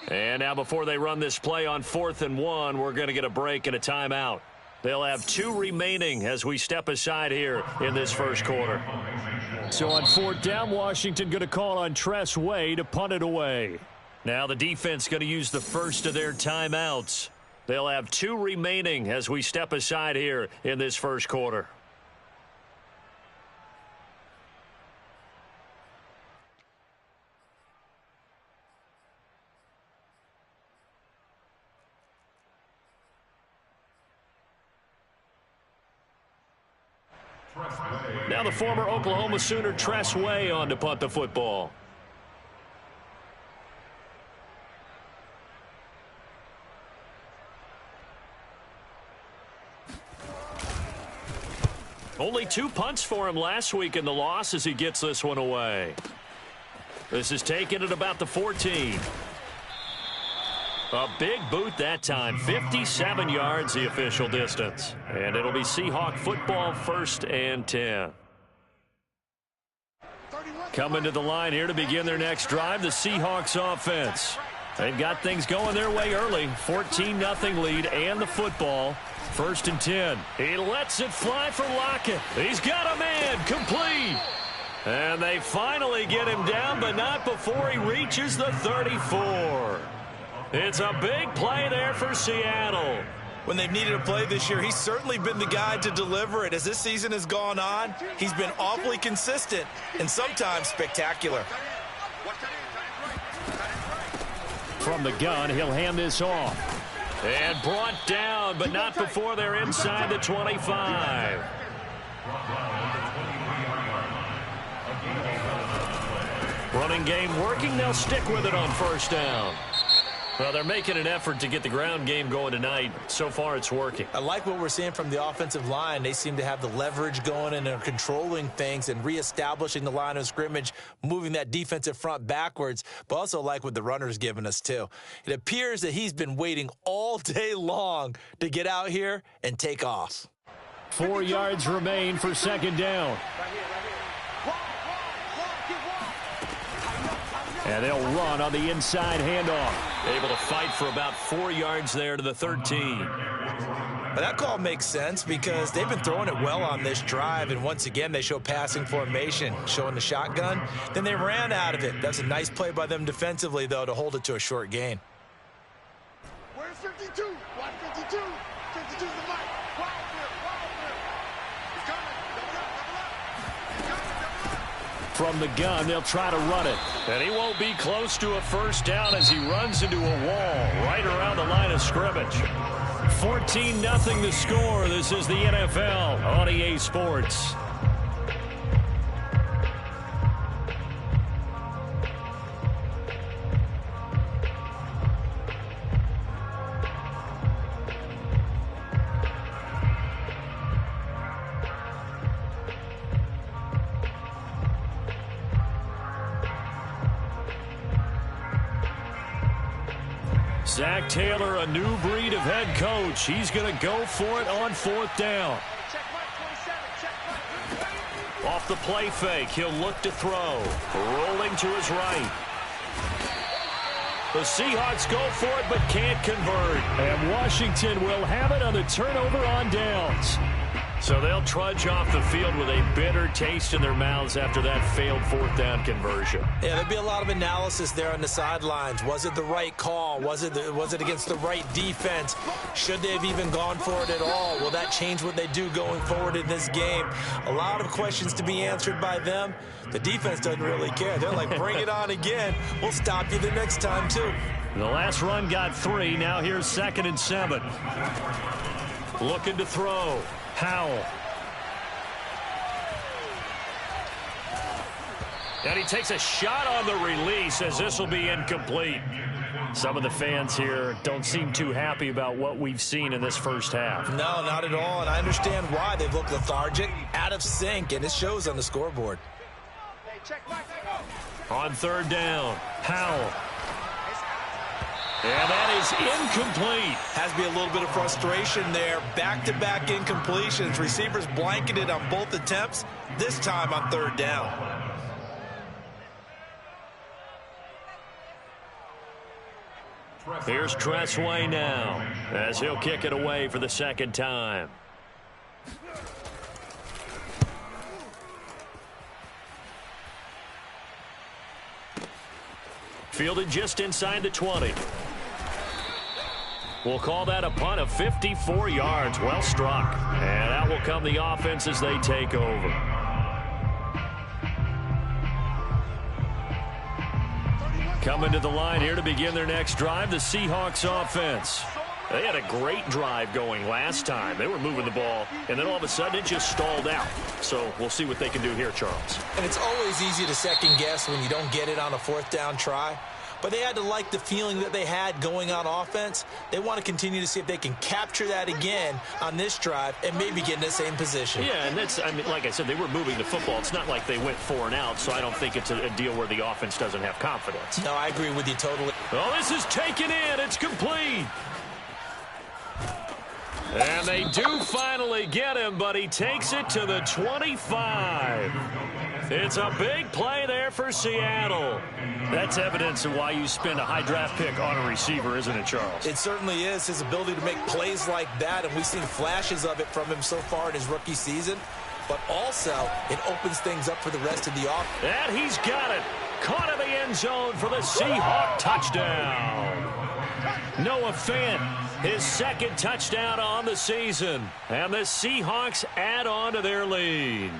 And now before they run this play on 4th and 1, we're going to get a break and a timeout. They'll have 2 remaining as we step aside here in this first quarter. So on 4th down, Washington going to call on Tress Way to punt it away. Now the defense going to use the first of their timeouts. They'll have 2 remaining as we step aside here in this first quarter. Now the former Oklahoma Sooner Tress Way on to punt the football. Only 2 punts for him last week in the loss as he gets this one away. This is taken at about the 14. A big boot that time, 57 yards the official distance. And it'll be Seahawk football, 1st and 10. Coming to the line here to begin their next drive, the Seahawks offense. They've got things going their way early, 14-0 lead and the football, 1st and 10. He lets it fly for Lockett. He's got a man, complete. And they finally get him down, but not before he reaches the 34. It's a big play there for Seattle. When they've needed a play this year, he's certainly been the guy to deliver it. As this season has gone on, he's been awfully consistent and sometimes spectacular. From the gun, he'll hand this off. And brought down, but not before they're inside the 25. Running game working. They'll stick with it on 1st down. Well, they're making an effort to get the ground game going tonight. So far, it's working. I like what we're seeing from the offensive line. They seem to have the leverage going and are controlling things and reestablishing the line of scrimmage, moving that defensive front backwards, but also like what the runner's given us, too. It appears that he's been waiting all day long to get out here and take off. 4 yards remain for 2nd down. And they'll run on the inside handoff. Able to fight for about 4 yards there to the 13. But that call makes sense because they've been throwing it well on this drive, and once again they show passing formation, showing the shotgun. Then they ran out of it. That's a nice play by them defensively, though, to hold it to a short gain. Where's 52? Watch 52. 52's the mic. Wild there. He's coming. Double up. He's coming. Double up. From the gun, they'll try to run it. And he won't be close to a 1st down as he runs into a wall right around the line of scrimmage. 14-0 the score. This is the NFL on EA Sports. Zach Taylor, a new breed of head coach. He's going to go for it on 4th down. Off the play fake, he'll look to throw. Rolling to his right. The Seahawks go for it but can't convert. And Washington will have it on the turnover on downs. So they'll trudge off the field with a bitter taste in their mouths after that failed 4th down conversion. Yeah, there'll be a lot of analysis there on the sidelines. Was it the right call? Was it against the right defense? Should they have even gone for it at all? Will that change what they do going forward in this game? A lot of questions to be answered by them. The defense doesn't really care. They're like, bring it on again. We'll stop you the next time, too. The last run got 3. Now here's 2nd and 7. Looking to throw. Howell. And he takes a shot on the release as this will be incomplete. Some of the fans here don't seem too happy about what we've seen in this first half. No, not at all, and I understand why. They've looked lethargic, out of sync, and it shows on the scoreboard. On 3rd down, Howell. And that is incomplete. Has to be a little bit of frustration there. Back-to-back incompletions. Receivers blanketed on both attempts, this time on 3rd down. Here's Tressway now, as he'll kick it away for the second time. Fielded just inside the 20. We'll call that a punt of 54 yards. Well struck. And out will come the offense as they take over. Coming to the line here to begin their next drive, the Seahawks offense. They had a great drive going last time. They were moving the ball, and then all of a sudden it just stalled out. So we'll see what they can do here, Charles. And it's always easy to second guess when you don't get it on a fourth down try. But they had to like the feeling that they had going on offense. They want to continue to see if they can capture that again on this drive and maybe get in the same position. Yeah, and that's, I mean, like I said, they were moving the football. It's not like they went 4 and out, so I don't think it's a deal where the offense doesn't have confidence. No, I agree with you totally. Oh, this is taken in. It's complete. And they do finally get him, but he takes it to the 25. It's a big play there for Seattle. That's evidence of why you spend a high draft pick on a receiver, isn't it, Charles? It certainly is. His ability to make plays like that, and we've seen flashes of it from him so far in his rookie season. But also, it opens things up for the rest of the offense. And he's got it. Caught in the end zone for the Seahawk touchdown. Noah Fant, his second touchdown on the season. And the Seahawks add on to their lead.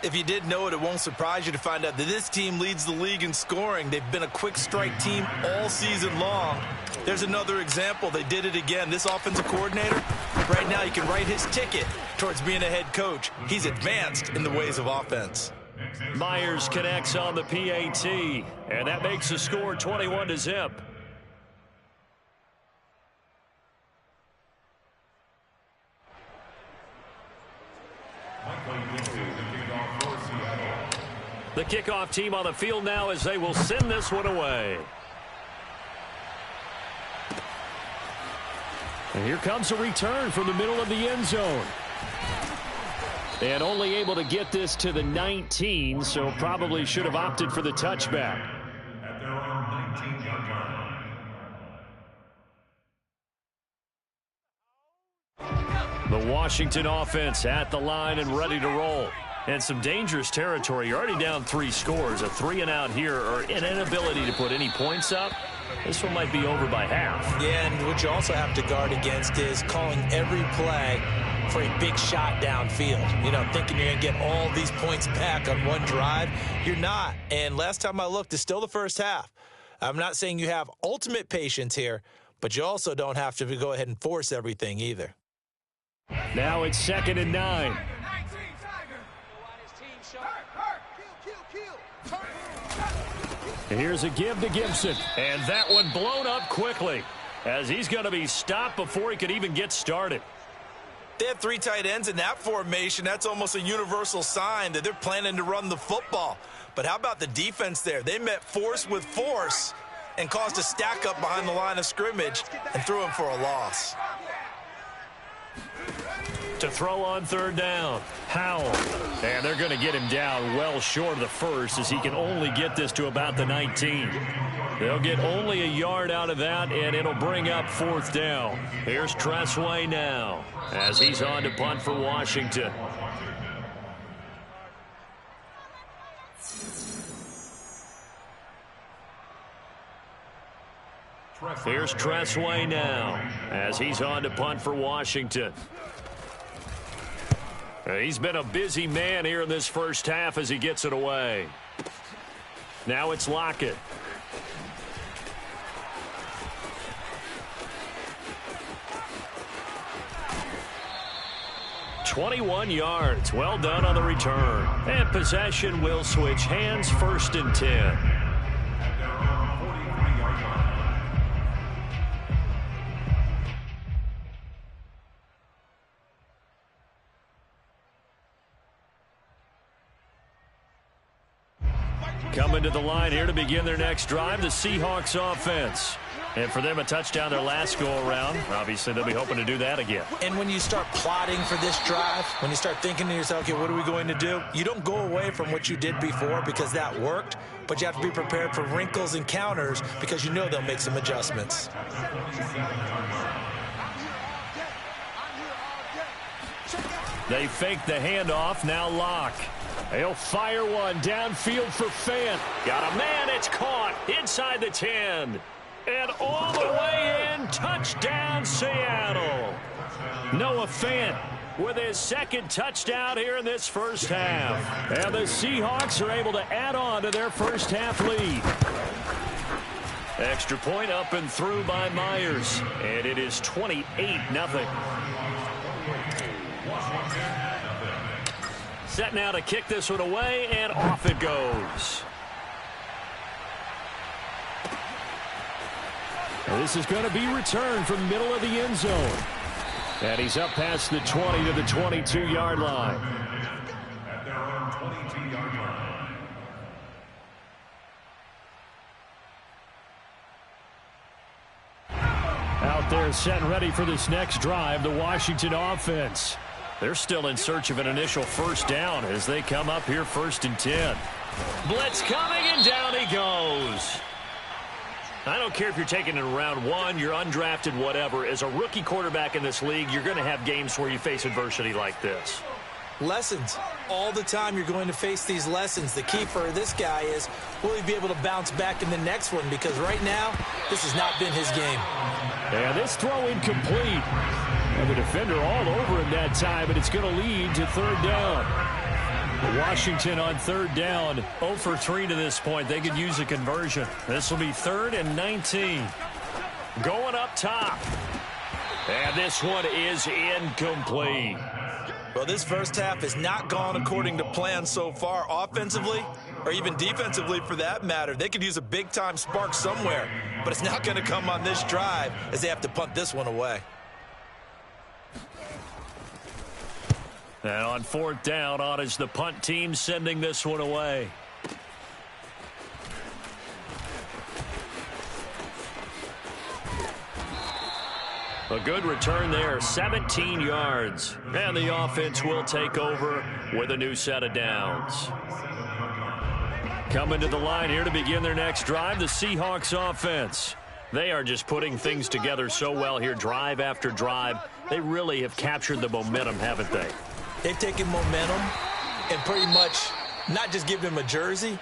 If you didn't know it, it won't surprise you to find out that this team leads the league in scoring. They've been a quick strike team all season long. There's another example. They did it again. This offensive coordinator, right now, you can write his ticket towards being a head coach. He's advanced in the ways of offense. Myers connects on the PAT, and that makes the score 21-0. The kickoff team on the field now as they will send this one away. And here comes a return from the middle of the end zone. And only able to get this to the 19, so probably should have opted for the touchback. At their own 19-yard line. The Washington offense at the line and ready to roll. And some dangerous territory. You're already down 3 scores. A 3-and-out here, or an inability to put any points up. This one might be over by half. Yeah, and what you also have to guard against is calling every play for a big shot downfield. You know, thinking you're going to get all these points back on one drive. You're not. And last time I looked, it's still the first half. I'm not saying you have ultimate patience here, but you also don't have to go ahead and force everything either. Now it's 2nd and 9. Here's a give to Gibson. And that one blown up quickly as he's going to be stopped before he could even get started. They have 3 tight ends in that formation. That's almost a universal sign that they're planning to run the football. But how about the defense there? They met force with force and caused a stack up behind the line of scrimmage and threw him for a loss. To throw on 3rd down, Howell. And they're going to get him down well short of the first as he can only get this to about the 19. They'll get only a yard out of that, and it'll bring up 4th down. Here's Tressway now as he's on to punt for Washington. Here's Tressway now as he's on to punt for Washington. He's been a busy man here in this first half as he gets it away. Now it's Lockett. "21 yards. Well done on the return. And possession will switch hands, 1st and 10. Coming to the line here to begin their next drive, the Seahawks offense. And for them, a touchdown their last go-around. Obviously, they'll be hoping to do that again. And when you start plotting for this drive, when you start thinking to yourself, okay, what are we going to do? You don't go away from what you did before because that worked, but you have to be prepared for wrinkles and counters because you know they'll make some adjustments. They fake the handoff, now Locke. He'll fire one downfield for Fant. Got a man, it's caught inside the 10. And all the way in, touchdown Seattle. Noah Fant With his second touchdown here in this first half. And the Seahawks are able to add on to their first half lead. Extra point up and through by Myers. And it is 28-0. Set now to kick this one away, and off it goes. This is going to be returned from middle of the end zone. And he's up past the 20 to the 22-yard line. At their own 22-yard line. Out there set and ready for this next drive, the Washington offense. They're still in search of an initial first down as they come up here 1st and 10. Blitz coming, and down he goes. I don't care if you're taking it in round 1, you're undrafted, whatever. As a rookie quarterback in this league, you're going to have games where you face adversity like this. Lessons. All the time you're going to face these lessons. The key for this guy is, will he be able to bounce back in the next one? Because right now, this has not been his game. And this throw incomplete. And the defender all over him that time, and it's going to lead to third down. Washington on third down. 0 for 3 to this point. They could use a conversion. This will be 3rd and 19. Going up top. And this one is incomplete. Well, this first half has not gone according to plan so far, offensively or even defensively for that matter. They could use a big-time spark somewhere, but it's not going to come on this drive as they have to punt this one away. And on 4th down, on is the punt team sending this one away. A good return there, 17 yards. And the offense will take over with a new set of downs. Coming to the line here to begin their next drive, the Seahawks offense. They are just putting things together so well here, drive after drive. They really have captured the momentum, haven't they? They've taken momentum and pretty much not just given him a jersey,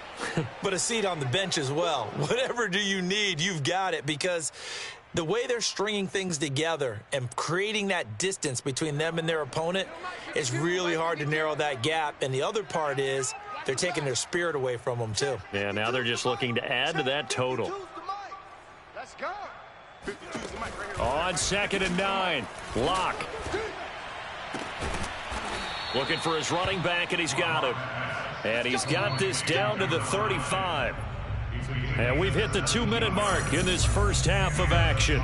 but a seat on the bench as well. Whatever do you need, you've got it, because the way they're stringing things together and creating that distance between them and their opponent is really hard to narrow that gap. And the other part is they're taking their spirit away from them, too. Yeah, now they're just looking to add to that total. Let's go. 52's the mic right here. On 2nd and 9, Locke. Looking for his running back, and he's got him. And he's got this down to the 35. And we've hit the 2-minute mark in this first half of action.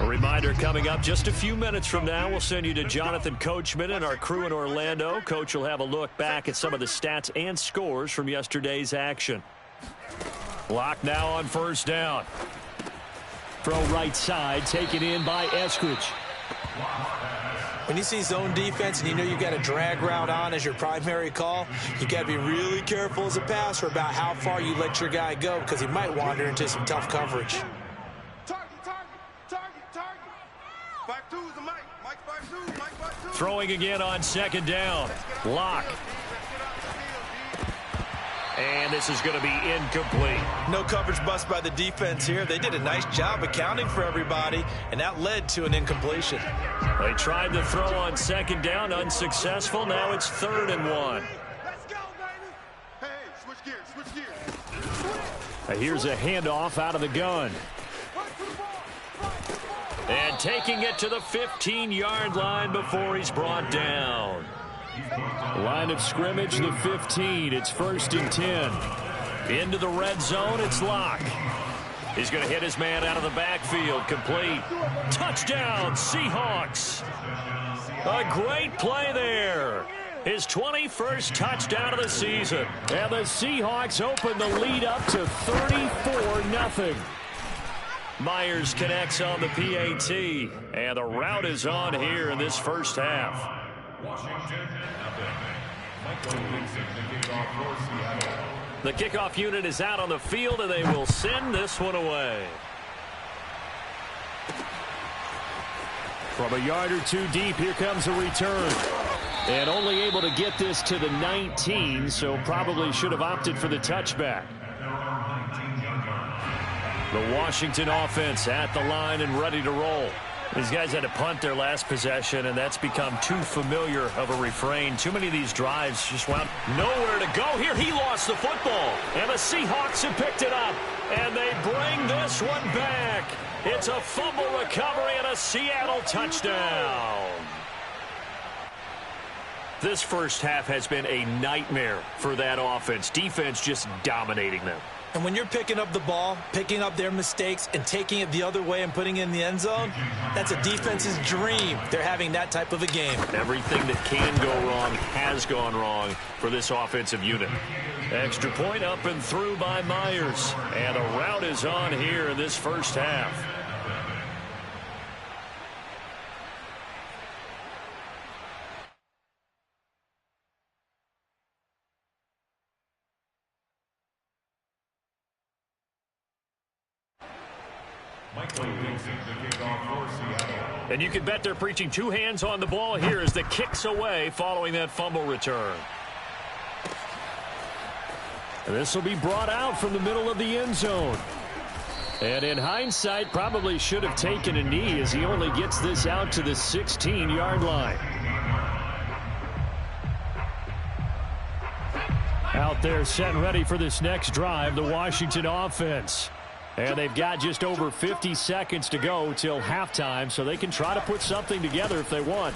A reminder coming up just a few minutes from now, we'll send you to Jonathan Coachman and our crew in Orlando. Coach will have a look back at some of the stats and scores from yesterday's action. Locke now on 1st down. Throw right side, taken in by Eskridge. When you see zone defense and you know you've got a drag route on as your primary call, you got to be really careful as a passer about how far you let your guy go, because he might wander into some tough coverage. Target. 52's the mic. Mike 52. Mike 52. Throwing again on 2nd down. Locke. And this is going to be incomplete. No coverage bust by the defense here. They did a nice job accounting for everybody, and that led to an incompletion. They tried to throw on 2nd down, unsuccessful. Now it's 3rd and 1. Let's go, baby. Hey, switch gears. Here's a handoff out of the gun. And taking it to the 15-yard line before he's brought down. Line of scrimmage, the 15. It's 1st and 10. Into the red zone, it's Locke. He's going to hit his man out of the backfield. Complete. Touchdown, Seahawks. A great play there. his 21st touchdown of the season. And the Seahawks open the lead up to 34-0. Myers connects on the PAT, and the route is on here in this first half. Washington, Michael Dixon, the kickoff for Seattle. The kickoff unit is out on the field, and they will send this one away. From a yard or two deep, here comes a return. And only able to get this to the 19, so probably should have opted for the touchback. The Washington offense at the line and ready to roll. These guys had to punt their last possession, and that's become too familiar of a refrain. Too many of these drives just wound nowhere to go. Here he lost the football, and the Seahawks have picked it up, and they bring this one back. It's a fumble recovery and a Seattle touchdown. This first half has been a nightmare for that offense. Defense just dominating them. And when you're picking up the ball, picking up their mistakes, and taking it the other way and putting it in the end zone, that's a defense's dream. They're having that type of a game. Everything that can go wrong has gone wrong for this offensive unit. Extra point up and through by Myers. And a route is on here in this first half. And you can bet they're preaching two hands on the ball here as the kick's away following that fumble return. And this will be brought out from the middle of the end zone. And in hindsight, probably should have taken a knee as he only gets this out to the 16-yard line. Out there set and ready for this next drive, the Washington offense. And they've got just over 50 seconds to go till halftime, so they can try to put something together if they want.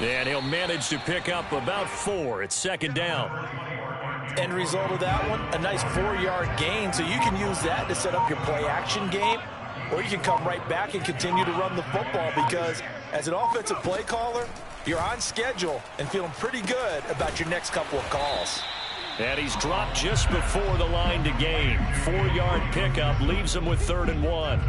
And he'll manage to pick up about 4. It's second down. End result of that one, a nice 4-yard gain, so you can use that to set up your play-action game, or you can come right back and continue to run the football because as an offensive play caller, you're on schedule and feeling pretty good about your next couple of calls. And he's dropped just before the line to gain. 4-yard pickup leaves him with 3rd and 1.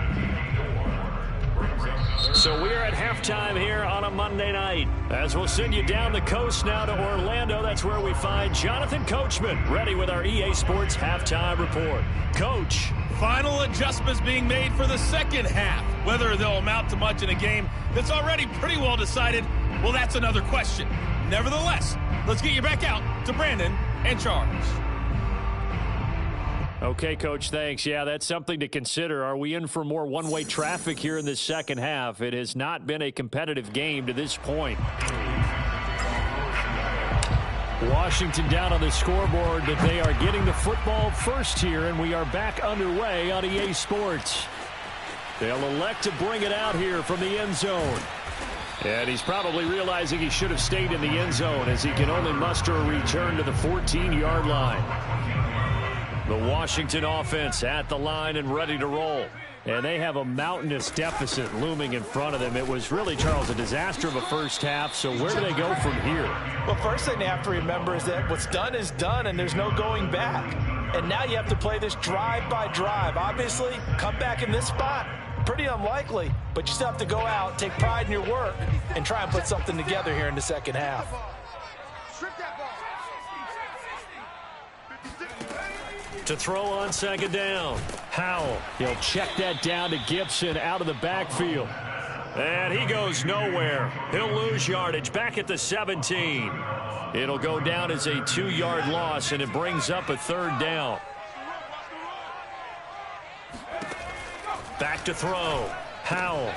So we're at halftime here on a Monday night. As we'll send you down the coast now to Orlando, that's where we find Jonathan Coachman, ready with our EA Sports Halftime Report. Coach. Final adjustments being made for the second half. Whether they'll amount to much in a game that's already pretty well decided, well, that's another question. Nevertheless, let's get you back out to Brandon and Charles. Okay, Coach, thanks. Yeah, that's something to consider. Are we in for more one-way traffic here in this second half? It has not been a competitive game to this point. Washington down on the scoreboard, but they are getting the football first here, and we are back underway on EA Sports. They'll elect to bring it out here from the end zone. And he's probably realizing he should have stayed in the end zone as he can only muster a return to the 14-yard line. The Washington offense at the line and ready to roll. And they have a mountainous deficit looming in front of them. It was really, Charles, a disaster of a first half. So where do they go from here? Well, first thing they have to remember is that what's done is done and there's no going back. And now you have to play this drive by drive. Obviously, come back in this spot. Pretty unlikely, but you still have to go out, take pride in your work, and try and put something together here in the second half. To throw on second down. Howell. He'll check that down to Gibson out of the backfield. And he goes nowhere. He'll lose yardage back at the 17. It'll go down as a 2-yard loss, and it brings up a 3rd down. Back to throw. Howell.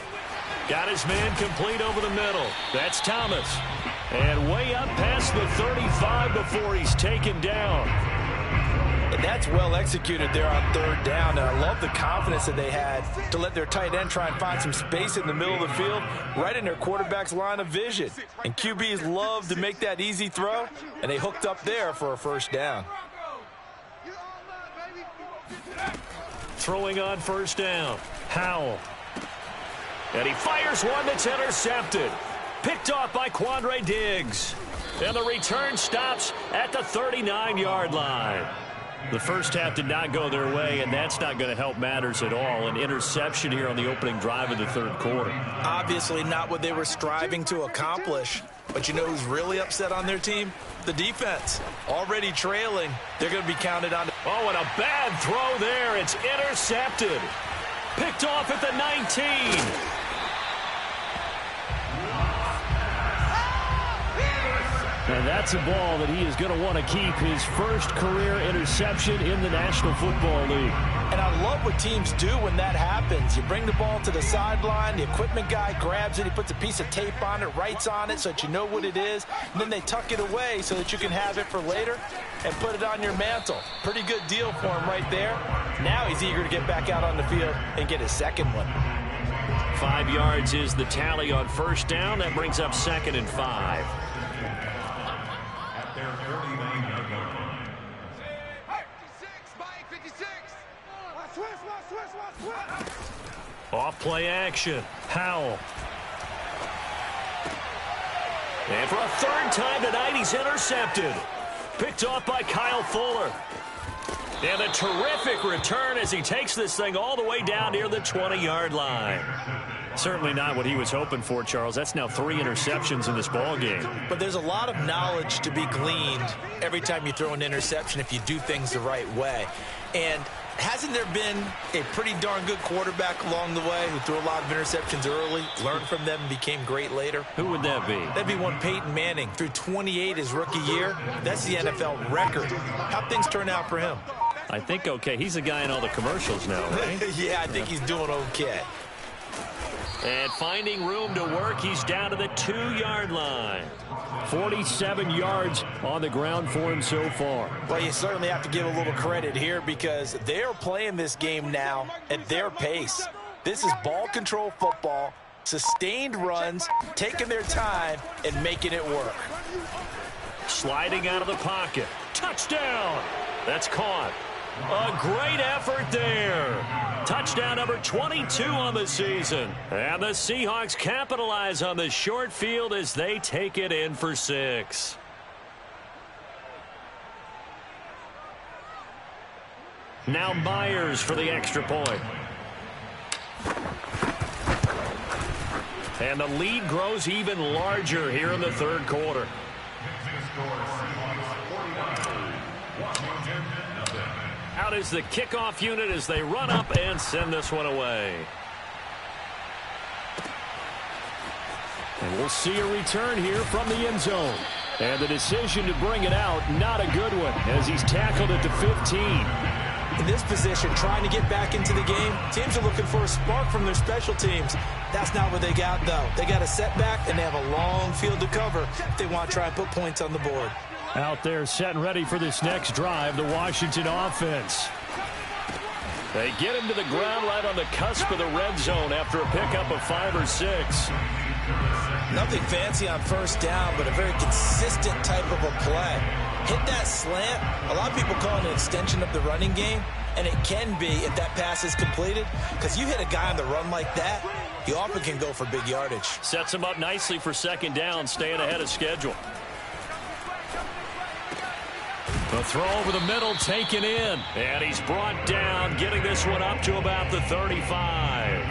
Got his man complete over the middle. That's Thomas. And way up past the 35 before he's taken down. And that's well executed there on 3rd down. And I love the confidence that they had to let their tight end try and find some space in the middle of the field, right in their quarterback's line of vision. And QBs love to make that easy throw, and they hooked up there for a 1st down. Throwing on 1st down. Howell. And he fires one that's intercepted. Picked off by Quandre Diggs. And the return stops at the 39-yard line. The first half did not go their way, and that's not going to help matters at all. An interception here on the opening drive of the third quarter. Obviously not what they were striving to accomplish. But you know who's really upset on their team? The defense. Already trailing. They're going to be counted on. Oh, and a bad throw there. It's intercepted. Picked off at the 19. And that's a ball that he is going to want to keep, his first career interception in the National Football League. And I love what teams do when that happens. You bring the ball to the sideline, the equipment guy grabs it, he puts a piece of tape on it, writes on it so that you know what it is, and then they tuck it away so that you can have it for later and put it on your mantle. Pretty good deal for him right there. Now he's eager to get back out on the field and get his second one. 5 yards is the tally on first down. That brings up 2nd and 5. Off play action. Howell. And for a third time tonight, he's intercepted. Picked off by Kyle Fuller. And a terrific return as he takes this thing all the way down near the 20-yard line. Certainly not what he was hoping for, Charles. That's now 3 interceptions in this ball game. But there's a lot of knowledge to be gleaned every time you throw an interception if you do things the right way. And hasn't there been a pretty darn good quarterback along the way who threw a lot of interceptions early, learned from them, and became great later? Who would that be? That'd be one Peyton Manning. Threw 28 his rookie year. That's the NFL record. How'd things turn out for him? I think okay. He's a guy in all the commercials now, right? Yeah, I think he's doing okay. And finding room to work, he's down to the 2-yard line. 47 yards on the ground for him so far. Well, you certainly have to give a little credit here because they're playing this game now at their pace. This is ball control football, sustained runs, taking their time, and making it work. Sliding out of the pocket. Touchdown! That's caught. A great effort there. Touchdown number 22 on the season. And the Seahawks capitalize on the short field as they take it in for 6. Now Myers for the extra point. And the lead grows even larger here in the third quarter. Out is the kickoff unit as they run up and send this one away. And we'll see a return here from the end zone. And the decision to bring it out, not a good one, as he's tackled at the 15. In this position, trying to get back into the game, teams are looking for a spark from their special teams. That's not what they got, though. They got a setback, and they have a long field to cover if they want to try and put points on the board. Out there set and ready for this next drive, the Washington offense. They get him to the ground right on the cusp of the red zone after a pickup of 5 or 6. Nothing fancy on first down, but a very consistent type of a play. Hit that slant. A lot of people call it an extension of the running game, and it can be if that pass is completed, because you hit a guy on the run like that, he often can go for big yardage. Sets him up nicely for second down, staying ahead of schedule. The throw over the middle taken in. And he's brought down, getting this one up to about the 35.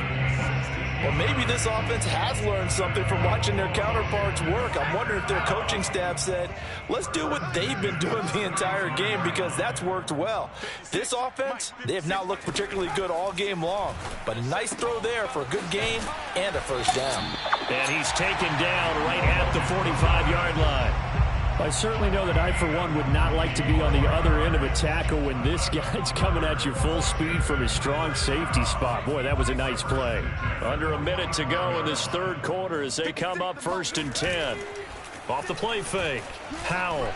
Well, maybe this offense has learned something from watching their counterparts work. I'm wondering if their coaching staff said, let's do what they've been doing the entire game because that's worked well. This offense, they have not looked particularly good all game long. But a nice throw there for a good gain and a first down. And he's taken down right at the 45-yard line. I certainly know that I, for one, would not like to be on the other end of a tackle when this guy's coming at you full speed from his strong safety spot. Boy, that was a nice play. Under a minute to go in this third quarter as they come up 1st and 10. Off the play fake. Howell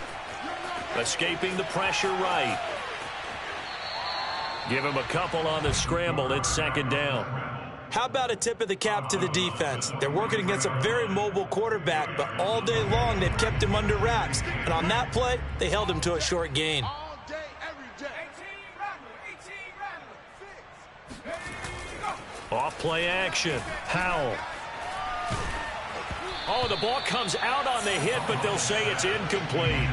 escaping the pressure right. Give him a couple on the scramble. It's second down. How about a tip of the cap to the defense? They're working against a very mobile quarterback, but all day long they've kept him under wraps. And on that play, they held him to a short gain. All day, every day. Off play action. Howell. Oh, the ball comes out on the hit, but they'll say it's incomplete.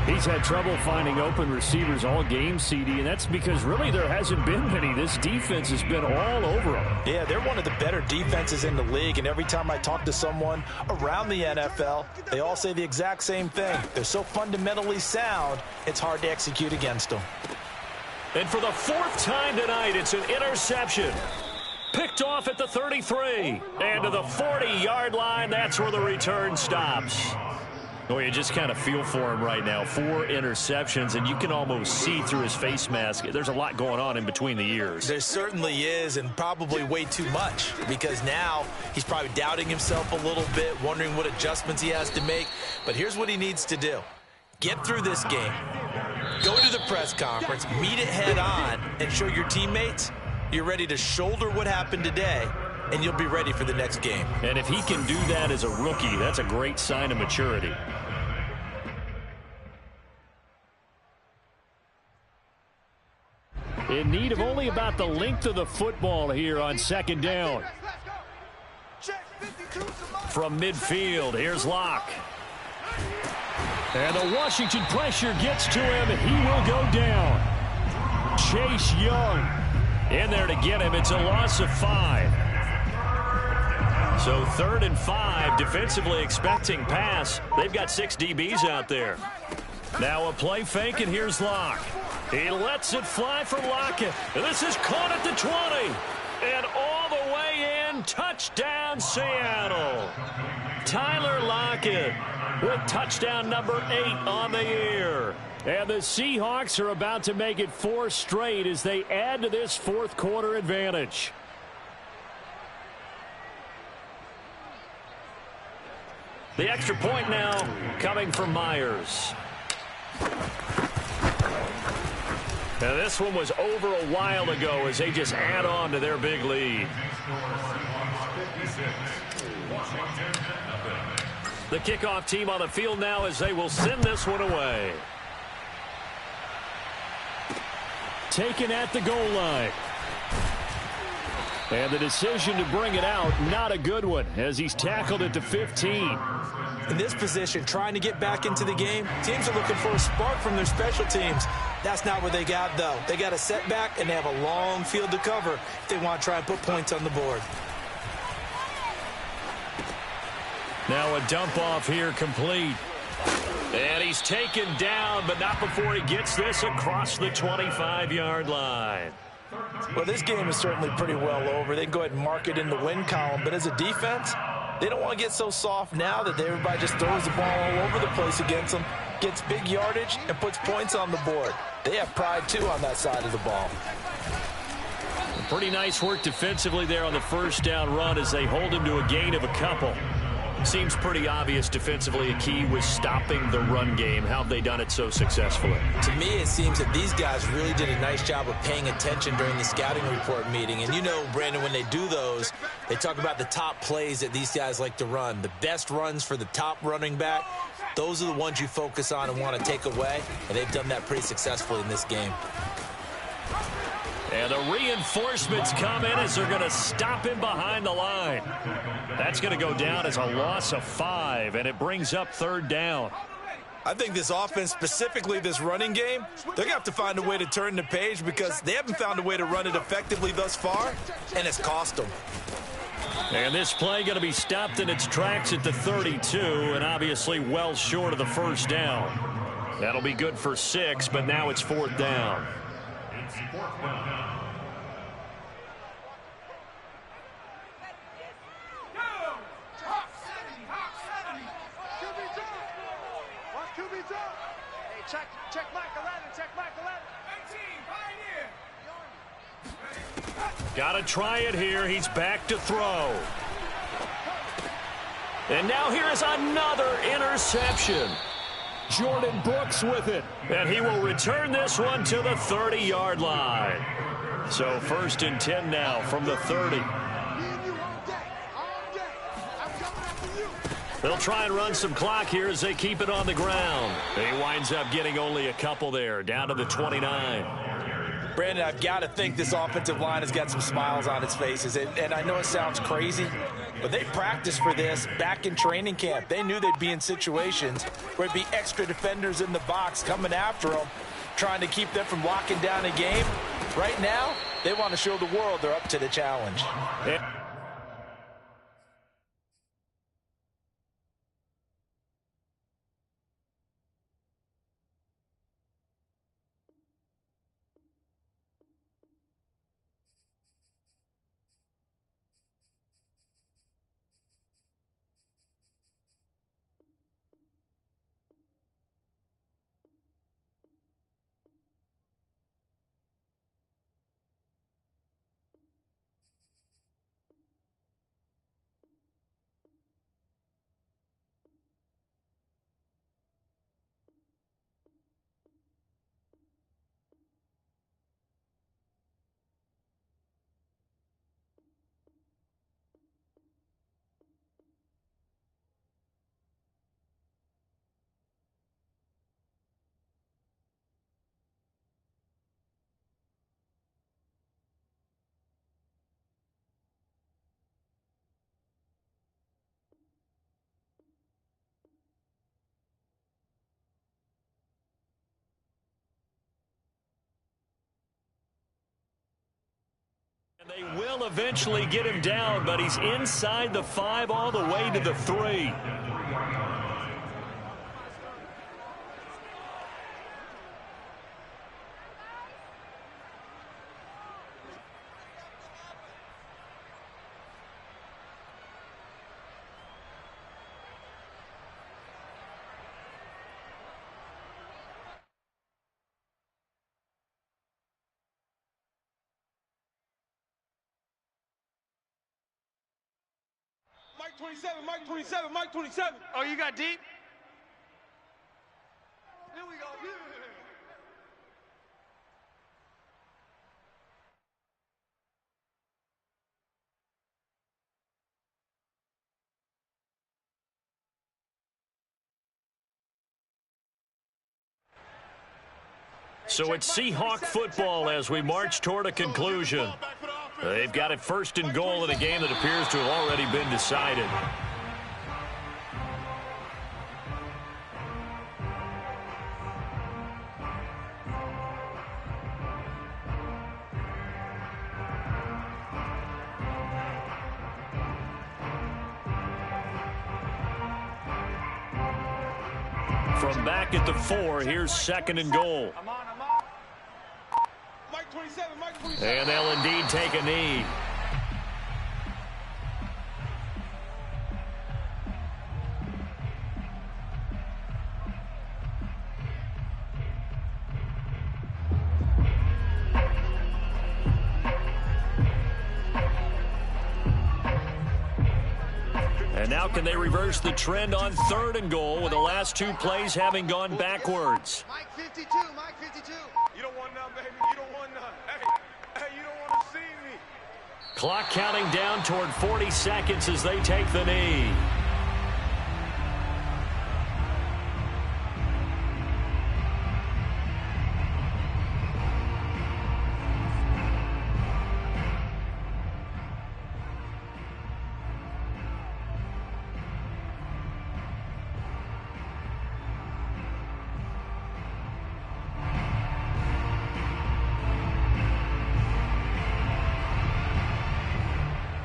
He's had trouble finding open receivers all game, CD, and that's because really there hasn't been many. This defense has been all over him. Yeah, they're one of the better defenses in the league, and every time I talk to someone around the NFL, they all say the exact same thing. They're so fundamentally sound, it's hard to execute against them. And for the fourth time tonight, it's an interception. Picked off at the 33. And to the 40-yard line, that's where the return stops. Oh, you just kind of feel for him right now. 4 interceptions, and you can almost see through his face mask. There's a lot going on in between the ears. There certainly is, and probably way too much, because now he's probably doubting himself a little bit, wondering what adjustments he has to make. But here's what he needs to do. Get through this game. Go to the press conference, meet it head on, and show your teammates you're ready to shoulder what happened today, and you'll be ready for the next game. And if he can do that as a rookie, that's a great sign of maturity. In need of only about the length of the football here on second down. From midfield, here's Locke. And the Washington pressure gets to him, and he will go down. Chase Young in there to get him. It's a loss of 5. So 3rd and 5, defensively expecting pass. They've got 6 DBs out there. Now a play fake, and here's Locke. He lets it fly from Lockett. And this is caught at the 20. And all the way in, touchdown Seattle. Tyler Lockett with touchdown number 8 on the year. And the Seahawks are about to make it 4 straight as they add to this fourth quarter advantage. The extra point now coming from Myers. Now this one was over a while ago as they just add on to their big lead. The kickoff team on the field now as they will send this one away. Taken at the goal line. And the decision to bring it out, not a good one, as he's tackled at the 15. In this position, trying to get back into the game, teams are looking for a spark from their special teams. That's not what they got, though. They got a setback, and they have a long field to cover if they want to try and put points on the board. Now a dump off here complete. And he's taken down, but not before he gets this across the 25-yard line. Well, this game is certainly pretty well over. They can go ahead and mark it in the win column. But as a defense, they don't want to get so soft now that everybody just throws the ball all over the place against them, gets big yardage, and puts points on the board. They have pride, too, on that side of the ball. Pretty nice work defensively there on the first down run as they hold him to a gain of a couple. Seems pretty obvious defensively a key was stopping the run game. How have they done it so successfully? To me, it seems that these guys really did a nice job of paying attention during the scouting report meeting. And you know, Brandon, when they do those, they talk about the top plays that these guys like to run. The best runs for the top running back, those are the ones you focus on and want to take away. And they've done that pretty successfully in this game. And the reinforcements come in as they're going to stop him behind the line. That's going to go down as a loss of 5, and it brings up 3rd down. I think this offense, specifically this running game, they're going to have to find a way to turn the page because they haven't found a way to run it effectively thus far, and it's cost them. And this play going to be stopped in its tracks at the 32, and obviously well short of the first down. That'll be good for 6, but now it's 4th down. It's 4th down. Check Mike 11, check Mike 11. 18, Pioneer. Got to try it here. He's back to throw. And now here is another interception. Jordan Brooks with it. And he will return this one to the 30-yard line. So 1st and 10 now from the 30. They'll try and run some clock here as they keep it on the ground. He winds up getting only a couple there, down to the 29. Brandon, I've got to think this offensive line has got some smiles on its faces. And I know it sounds crazy, But they practiced for this back in training camp. They knew they'd be in situations where it'd be extra defenders in the box coming after them, trying to keep them from locking down a game. Right now, they want to show the world they're up to the challenge. Yeah. And they will eventually get him down, but he's inside the 5 all the way to the 3. Mike 27, Mike 27, Mike 27. Oh, you got deep? Here we go. So it's Seahawk football as we march toward a conclusion. They've got it 1st and goal in a game that appears to have already been decided. From back at the 4, here's 2nd and goal. Mike 27, Mike 27. And they'll indeed take a knee. And now can they reverse the trend on 3rd and goal with the last 2 plays having gone backwards? Mike 52, Mike 52. You don't want none, baby. You don't want none. Hey, you don't want to see me. Clock counting down toward 40 seconds as they take the knee.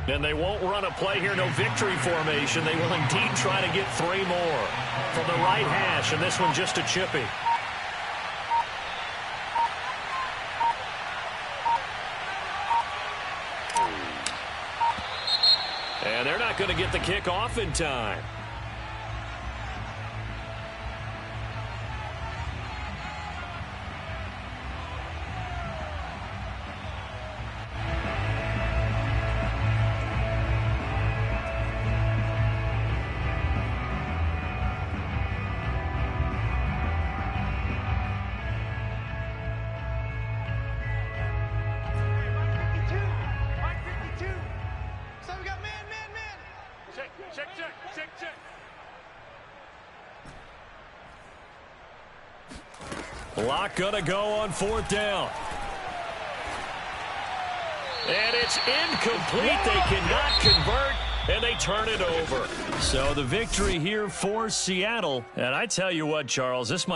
And they won't run a play here, no victory formation. They will indeed try to get 3 more from the right hash, and this one just a chippy. And they're not going to get the kick off in time. Block gonna go on 4th down. And it's incomplete. They cannot convert. and they turn it over. So the victory here for Seattle. And I tell you what, Charles, this might